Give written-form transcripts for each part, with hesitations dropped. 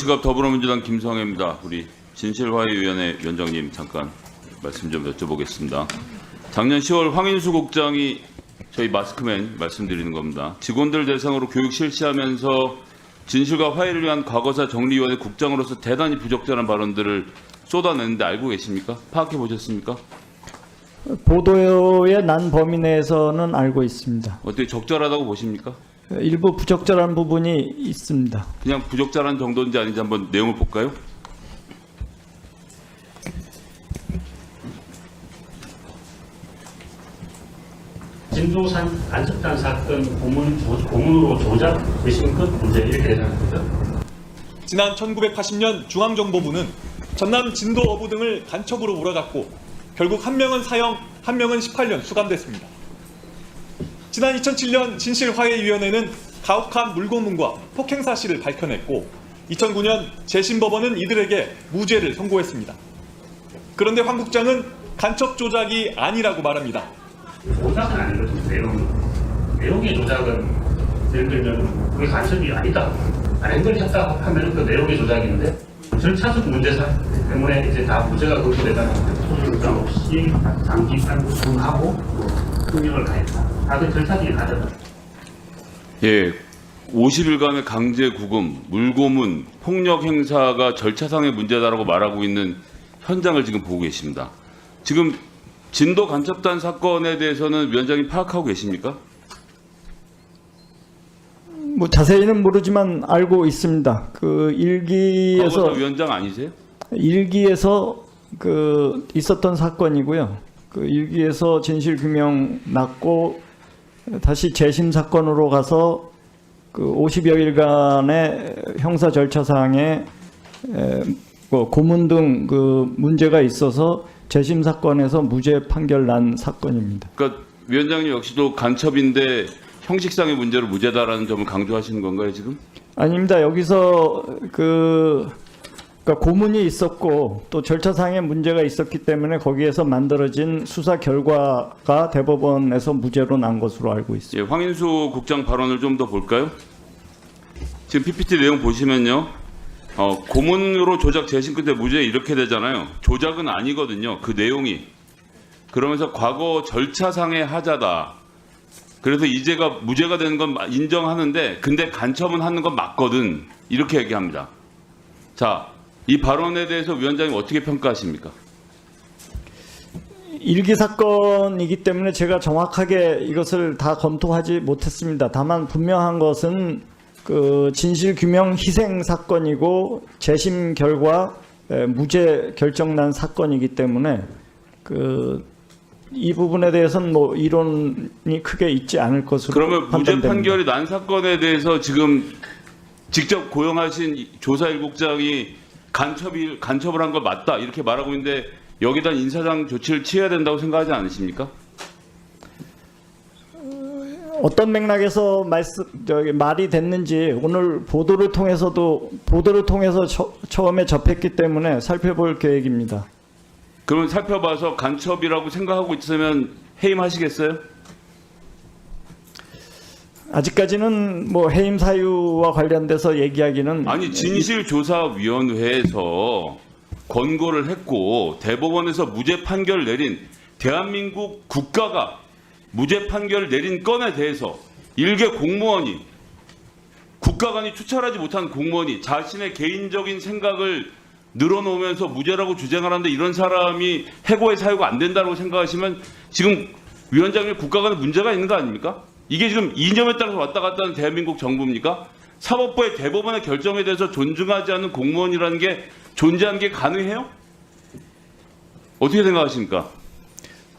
서울시갑 더불어민주당 김성애입니다. 우리 진실화해위원회 위원장님 잠깐 말씀 좀 여쭤보겠습니다. 작년 10월 황인수 국장이 저희 마스크맨 말씀드리는 겁니다. 직원들 대상으로 교육 실시하면서 진실과 화해를 위한 과거사 정리위원회 국장으로서 대단히 부적절한 발언들을 쏟아내는데 알고 계십니까? 파악해 보셨습니까? 보도에 난 범위 내에서는 알고 있습니다. 어떻게 적절하다고 보십니까? 일부 부적절한 부분이 있습니다. 그냥 부적절한 정도인지 아닌지 한번 내용을 볼까요? 진도산 간첩단 사건 고문으로 조작 의심 끝 문제 이렇게 되는 거죠. 지난 1980년 중앙정보부는 전남 진도 어부 등을 간첩으로 몰아갔고 결국 한 명은 사형, 한 명은 18년 수감됐습니다. 지난 2007년 진실화해위원회는 가혹한 물고문과 폭행 사실을 밝혀냈고 2009년 재심법원은 이들에게 무죄를 선고했습니다. 그런데 황 국장은 간첩 조작이 아니라고 말합니다. 조작은 아니거든요. 내용의 조작은 예를 들면 그게 간첩이 아니다. 아닌 걸 했다 하면 그 내용의 조작인데 절차적 문제 때문에 이제 다 무죄가 거부되다는 소유장 없이 장기간 구속하고 형량을 가했다. 다들 절차적인 과정. 예, 50일간의 강제 구금, 물고문, 폭력 행사가 절차상의 문제다라고 말하고 있는 현장을 지금 보고 계십니다. 지금 진도 간첩단 사건에 대해서는 위원장님 파악하고 계십니까? 뭐 자세히는 모르지만 알고 있습니다. 그 일기에서 과거사 위원장 아니세요? 일기에서 그 있었던 사건이고요. 그 일기에서 진실 규명 났고 다시 재심 사건으로 가서 그 50여 일간의 형사 절차상에 고문 등 그 문제가 있어서 재심 사건에서 무죄 판결 난 사건입니다. 그러니까 위원장님 역시도 간첩인데 형식상의 문제로 무죄다라는 점을 강조하시는 건가요 지금? 아닙니다. 여기서 그러니까 고문이 있었고 또 절차상의 문제가 있었기 때문에 거기에서 만들어진 수사 결과가 대법원에서 무죄로 난 것으로 알고 있습니다. 예, 황인수 국장 발언을 좀 더 볼까요? 지금 PPT 내용 보시면요. 고문으로 조작 재심 끝에 무죄 이렇게 되잖아요. 조작은 아니거든요. 그 내용이. 그러면서 과거 절차상의 하자다. 그래서 이제가 무죄가 되는 건 인정하는데 근데 간첩은 하는 건 맞거든. 이렇게 얘기합니다. 자, 이 발언에 대해서 위원장님 어떻게 평가하십니까? 일기 사건이기 때문에 제가 정확하게 이것을 다 검토하지 못했습니다. 다만 분명한 것은 그 진실 규명 희생 사건이고 재심 결과 무죄 결정난 사건이기 때문에 이 부분에 대해서는 뭐 이론이 크게 있지 않을 것으로 그러면 무죄 판단됩니다. 판결이 난 사건에 대해서 지금 직접 고용하신 조사 1국장이 간첩을 한 거 맞다 이렇게 말하고 있는데 여기다 인사상 조치를 취해야 된다고 생각하지 않으십니까? 어떤 맥락에서 말이 됐는지 오늘 보도를 통해서 처음에 접했기 때문에 살펴볼 계획입니다. 그러면 살펴봐서 간첩이라고 생각하고 있으면 해임하시겠어요? 아직까지는 뭐 해임 사유와 관련돼서 얘기하기는 아니 진실조사위원회에서 권고를 했고 대법원에서 무죄 판결을 내린 대한민국 국가가 무죄 판결을 내린 건에 대해서 일개 공무원이 국가관이 추천하지 못한 공무원이 자신의 개인적인 생각을 늘어놓으면서 무죄라고 주장을 하는데 이런 사람이 해고의 사유가 안 된다고 생각하시면 지금 위원장님 국가관에 문제가 있는 거 아닙니까? 이게 지금 이념에 따라서 왔다 갔다 하는 대한민국 정부입니까? 사법부의 대법원의 결정에 대해서 존중하지 않는 공무원이라는 게 존재하는 게 가능해요? 어떻게 생각하십니까?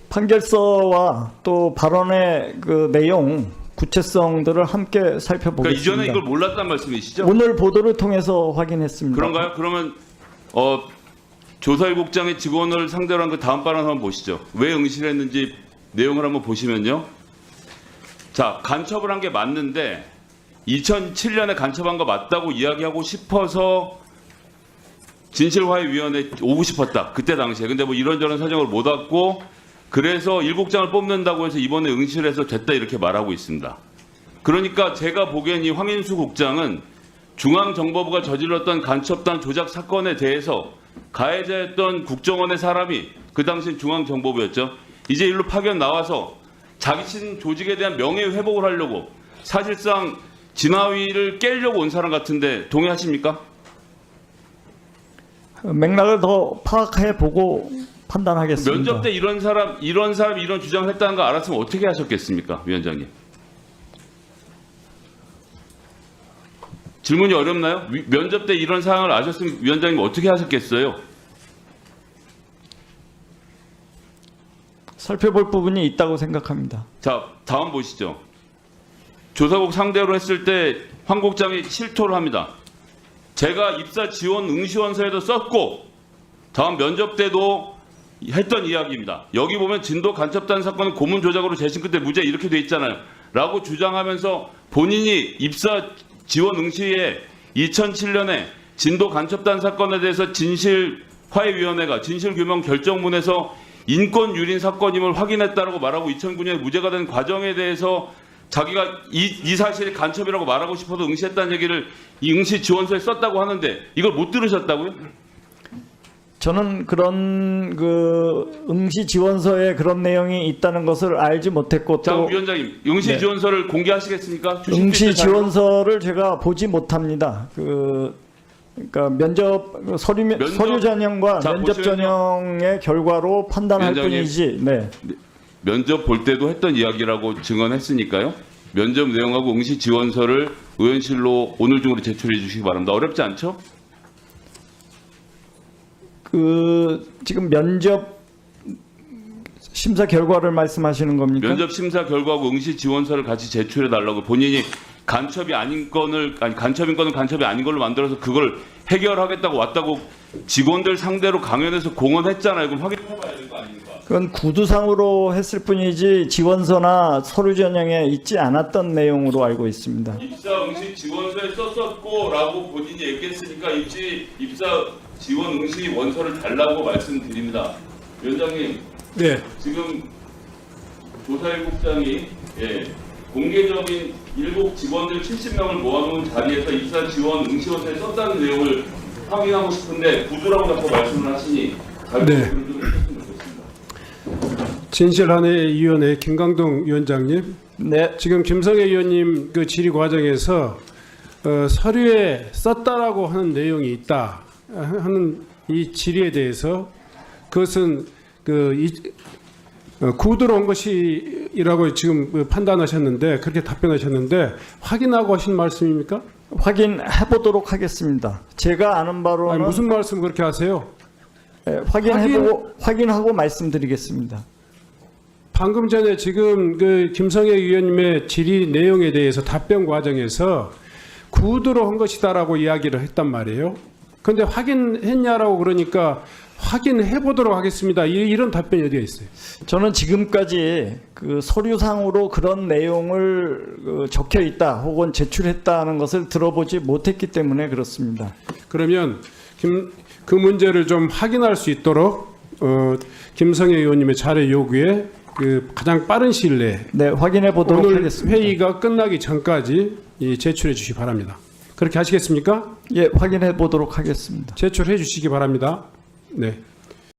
판결서와 또 발언의 그 내용 구체성들을 함께 살펴보겠습니다. 그러니까 이전에 이걸 몰랐단 말씀이시죠? 오늘 보도를 통해서 확인했습니다. 그런가요? 그러면 조사 1국장의 직원을 상대로 한 그 다음 발언 한번 보시죠. 왜 응실했는지 내용을 한번 보시면요. 자, 간첩을 한 게 맞는데 2007년에 간첩한 거 맞다고 이야기하고 싶어서 진실화해위원회 오고 싶었다. 그때 당시에. 근데 뭐 이런저런 사정을 못 왔고 그래서 1국장을 뽑는다고 해서 이번에 응실해서 됐다 이렇게 말하고 있습니다. 그러니까 제가 보기엔 이 황인수 국장은 중앙정보부가 저질렀던 간첩단 조작 사건에 대해서 가해자였던 국정원의 사람이 그 당시 중앙정보부였죠. 이제 일로 파견 나와서 자기 친 조직에 대한 명예회복을 하려고 사실상 진화위를 깨려고 온 사람 같은데 동의하십니까? 맥락을 더 파악해 보고 판단하겠습니다. 면접 때 이런 사람이 이런 주장을 했다는 거 알았으면 어떻게 하셨겠습니까, 위원장님? 질문이 어렵나요? 면접 때 이런 상황을 아셨으면 위원장님 어떻게 하셨겠어요? 살펴볼 부분이 있다고 생각합니다. 자, 다음 보시죠. 조사국 상대로 했을 때 황 국장이 실토를 합니다. 제가 입사 지원 응시원서에도 썼고 다음 면접 때도 했던 이야기입니다. 여기 보면 진도 간첩단 사건은 고문 조작으로 재심 끝에 무죄 이렇게 돼 있잖아요. 라고 주장하면서 본인이 입사 지원 응시에 2007년에 진도 간첩단 사건에 대해서 진실화해위원회가 진실규명 결정문에서 인권 유린 사건임을 확인했다라고 말하고 2009년에 무죄가 된 과정에 대해서 자기가 이 사실이 간첩이라고 말하고 싶어서 응시했다는 얘기를 이 응시 지원서에 썼다고 하는데 이걸 못 들으셨다고요? 저는 그런 그 응시 지원서에 그런 내용이 있다는 것을 알지 못했고 자, 또 위원장님, 응시 네. 지원서를 공개하시겠습니까? 주실 수 응시 있는 자료? 지원서를 제가 보지 못합니다. 그러니까 서류 전형과 자, 면접 보시면요. 전형의 결과로 판단할 위원장님. 뿐이지. 네. 면접 볼 때도 했던 이야기라고 증언했으니까요. 면접 내용하고 응시 지원서를 의원실로 오늘 중으로 제출해 주시기 바랍니다. 어렵지 않죠? 지금 면접 심사 결과를 말씀하시는 겁니까? 면접 심사 결과하고 응시 지원서를 같이 제출해 달라고 본인이 간첩인 거는 간첩이 아닌 걸로 만들어서 그걸 해결하겠다고 왔다고 직원들 상대로 강연에서 공언했잖아요. 그럼 확인해봐야 될 거 아닙니까? 그건 구두상으로 했을 뿐이지 지원서나 서류 전형에 있지 않았던 내용으로 알고 있습니다. 입사 응시 지원서에 썼었고라고 본인이 얘기했으니까 입사 지원 응시 원서를 달라고 말씀드립니다. 위원장님, 네, 지금 조사일국장이 공개적인 일국 직원들 70명을 모아놓은 자리에서 입사 지원 응시원서에 썼다는 내용을 확인하고 싶은데 구두라고 자꾸 말씀을 하시니 잘 네. 좀 해주셨으면 좋겠습니다. 진실한해위원회 김강동 위원장님, 네. 지금 김성애 의원님 그 질의 과정에서 서류에 썼다라고 하는 내용이 있다 하는 이 질의에 대해서 그것은 구두로 온 것이라고 지금 판단하셨는데 그렇게 답변하셨는데 확인하고 하신 말씀입니까? 확인해 보도록 하겠습니다. 제가 아는 바로는 아니, 무슨 말씀 그렇게 하세요? 확인하고 말씀드리겠습니다. 방금 전에 지금 그 김성애 의원님의 질의 내용에 대해서 답변 과정에서 구두로 한 것이다라고 이야기를 했단 말이에요. 그런데 확인했냐라고 그러니까 확인해 보도록 하겠습니다. 이런 답변이 어디가 있어요? 저는 지금까지 그 서류상으로 그런 내용을 적혀 있다 혹은 제출했다는 것을 들어보지 못했기 때문에 그렇습니다. 그러면 그 문제를 좀 확인할 수 있도록 김성애 의원님의 자료 요구에 그 가장 빠른 시일 내에 네, 확인해 보도록 오늘 하겠습니다. 회의가 끝나기 전까지 제출해 주시기 바랍니다. 그렇게 하시겠습니까? 예, 확인해 보도록 하겠습니다. 제출해 주시기 바랍니다. 네.